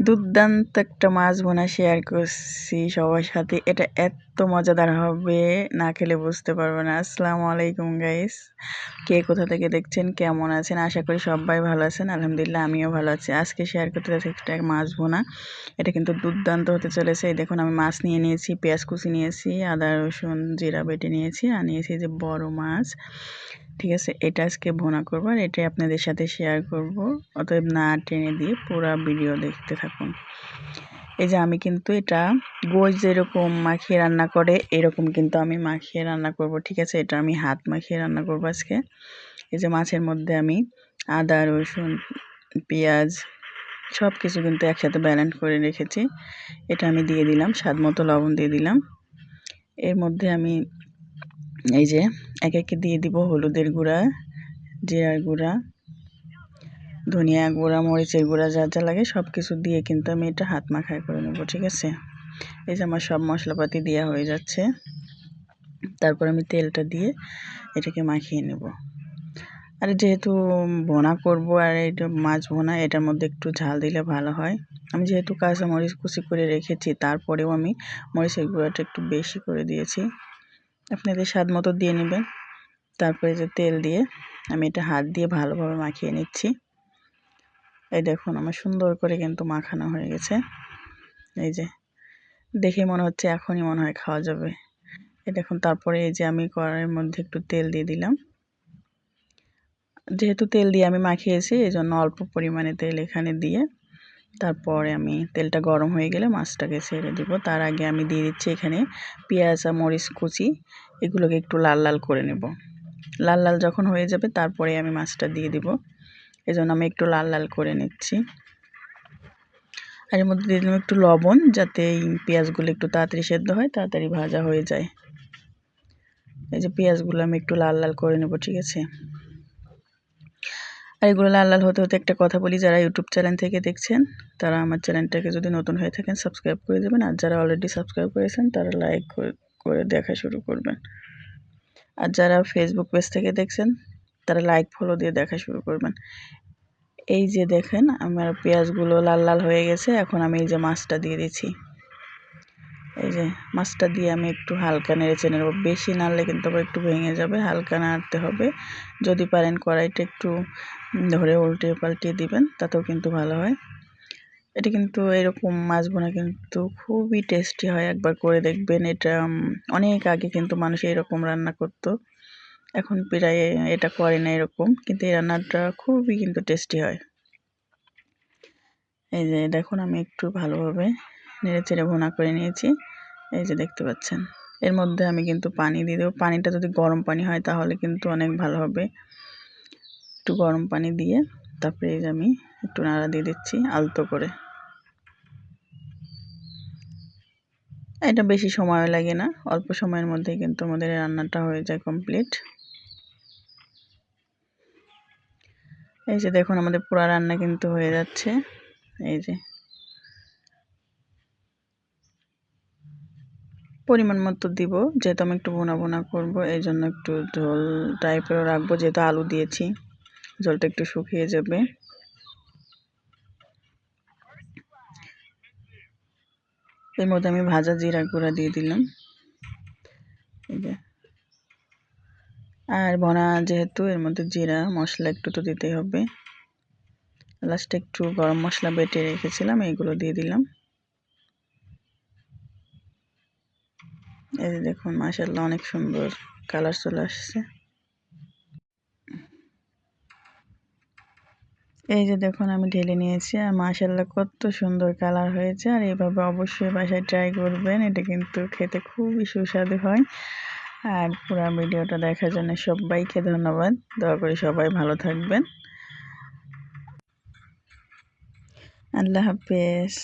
দুর্দান্ত একটা মাছ ভুনা শেয়ার করছি সবার সাথে। এটা এত মজাদার হবে, না খেলে বুঝতে পারবে না। আসসালামু আলাইকুম গাইস, কে কোথা থেকে দেখছেন, কেমন আছেন? আশা করি সবাই ভালো আছেন। আলহামদুলিল্লাহ আমিও ভালো আছি। আজকে শেয়ার করতে যাচ্ছি একটা মাছ ভুনা। এটা কিন্তু দুর্দান্ত হতে চলেছে। এই দেখুন, আমি মাছ নিয়ে নিয়েছি, পেঁয়াজ কুচি নিয়েছি, আদা রসুন জিরা বেটে নিয়েছি, আর নিয়েছি যে বড় মাছ। ঠিক আছে, এটা আজকে ভুনা করবো আর এটাই আপনাদের সাথে শেয়ার করব। অতএব না টেনে দিয়ে পুরো ভিডিও দেখতে থাকুন। এই যে আমি কিন্তু এটা গোশ যেরকম মাখিয়ে রান্না করে এরকম কিন্তু আমি মাখিয়ে রান্না করব। ঠিক আছে, এটা আমি হাত মাখিয়ে রান্না করবো আজকে। এই যে মাছের মধ্যে আমি আদা রসুন পেঁয়াজ সব কিছু কিন্তু একসাথে ব্যালেন্স করে রেখেছি। এটা আমি দিয়ে দিলাম, স্বাদ মতো লবণ দিয়ে দিলাম। এর মধ্যে আমি এই যে এক একে দিয়ে দিব হলুদের গুঁড়া, জিরার গুঁড়া, ধনিয়া গুঁড়া, মরিচের গুঁড়া, যা যা লাগে সব কিছু দিয়ে কিন্তু আমি এটা হাত মাখায় করে নেবো। ঠিক আছে, এই যে আমার সব মশলাপাতি দেওয়া হয়ে যাচ্ছে। তারপর আমি তেলটা দিয়ে এটাকে মাখিয়ে নেব। আর যেহেতু ভুনা করব আর এটা মাছ ভুনা, এটার মধ্যে একটু ঝাল দিলে ভালো হয়। আমি যেহেতু কাঁচা মরিচ কুচি করে রেখেছি, তারপরেও আমি মরিচের গুঁড়াটা একটু বেশি করে দিয়েছি। আপনাদের স্বাদ মতো দিয়ে নেবেন। তারপরে যে তেল দিয়ে আমি এটা হাত দিয়ে ভালোভাবে মাখিয়ে নিচ্ছি। এই দেখুন, আমার সুন্দর করে কিন্তু মাখানো হয়ে গেছে। এই যে দেখে মনে হচ্ছে এখনই মনে হয় খাওয়া যাবে। এই দেখুন, তারপরে এই যে আমি কড়াইয়ের মধ্যে একটু তেল দিয়ে দিলাম। যেহেতু তেল দিয়ে আমি মাখিয়েছি, এই জন্য অল্প পরিমাণে তেল এখানে দিয়ে তারপরে আমি তেলটা গরম হয়ে গেলে মাছটাকে ছেড়ে দিব। তার আগে আমি দিয়ে দিচ্ছি এখানে পেঁয়াজ আর মরিচ কুচি, এগুলোকে একটু লাল লাল করে নেব। লাল লাল যখন হয়ে যাবে তারপরে আমি মাছটা দিয়ে দিব। এই জন্য আমি একটু লাল লাল করে নিচ্ছি। আর এর মধ্যে দিয়ে দিলাম একটু লবণ, যাতে এই পেঁয়াজগুলো একটু তাড়াতাড়ি সেদ্ধ হয়, তাড়াতাড়ি ভাজা হয়ে যায়। এই যে পেঁয়াজগুলো আমি একটু লাল লাল করে নেব। ঠিক আছে, আর এগুলো লাল লাল হতে হতে একটা কথা বলি, যারা ইউটিউব চ্যানেল থেকে দেখছেন তারা আমার চ্যানেলটাকে যদি নতুন হয়ে থাকেন সাবস্ক্রাইব করে দেবেন, আর যারা অলরেডি সাবস্ক্রাইব করেছেন তারা লাইক করে দেখা শুরু করবেন। আর যারা ফেসবুক পেজ থেকে দেখছেন তারা লাইক ফলো দিয়ে দেখা শুরু করবেন। এই যে দেখেন আমার পেঁয়াজগুলো লাল লাল হয়ে গেছে। এখন আমি এই যে মাছটা দিয়ে দিচ্ছি। এই যে মাছটা দিয়ে আমি একটু হালকা নেড়ে নেব। বেশি নাড়লে কিন্তু আবার একটু ভেঙে যাবে, হালকা নাড়তে হবে। যদি পারেন কড়াইটা একটু ধরে উল্টে পাল্টে দিবেন, তাতেও কিন্তু ভালো হয়। এটা কিন্তু এরকম মাছ ভুনা কিন্তু খুবই টেস্টি হয়, একবার করে দেখবেন। এটা অনেক আগে কিন্তু মানুষ এরকম রান্না করতো, এখন প্রায় এটা করে না এরকম, কিন্তু এই রান্নাটা খুবই কিন্তু টেস্টি হয়। এই যে দেখুন, আমি একটু ভালোভাবে নেড়ে চেড়ে ভুনা করে নিয়েছি। এই যে দেখতে পাচ্ছেন, এর মধ্যে আমি কিন্তু পানি দিয়ে দেবো। পানিটা যদি গরম পানি হয় তাহলে কিন্তু অনেক ভালো হবে। একটু গরম পানি দিয়ে তারপরে এই যে আমি একটু নাড়া দিয়ে দিচ্ছি আলতো করে। এটা বেশি সময় লাগে না, অল্প সময়ের মধ্যেই কিন্তু আমাদের রান্নাটা হয়ে যায় কমপ্লিট। এই যে দেখুন, আমাদের পুরো রান্না কিন্তু হয়ে যাচ্ছে। এই যে পরিমাণ মতো দিব, যেহেতু আমি একটু ভুনা ভুনা করবো এই জন্য একটু ঝোল টাইপেরও রাখবো, যেহেতু আলু দিয়েছি ঝোলটা একটু শুকিয়ে যাবে। এর মধ্যে আমি ভাজা জিরা গুঁড়া দিয়ে দিলাম। এই যে, আর ভুনা যেহেতু এর মধ্যে জিরা মশলা একটু তো দিতেই হবে। লাস্টে একটু গরম মশলা বেটে রেখেছিলাম, এইগুলো দিয়ে দিলাম। এই যে দেখুন, মাশাআল্লাহ অনেক সুন্দর কালার চলে আসছে। এই যে দেখুন, আমি ঢেলে নিয়েছি আর মাশাআল্লাহ কত সুন্দর কালার হয়েছে। আর এইভাবে অবশ্যই বাসায় ট্রাই করবেন, এটা কিন্তু খেতে খুবই সুস্বাদু হয়। আর পুরো ভিডিওটা দেখার জন্য সবাইকে ধন্যবাদ। দোয়া করি সবাই ভালো থাকবেন। আল্লাহ হাফেজ।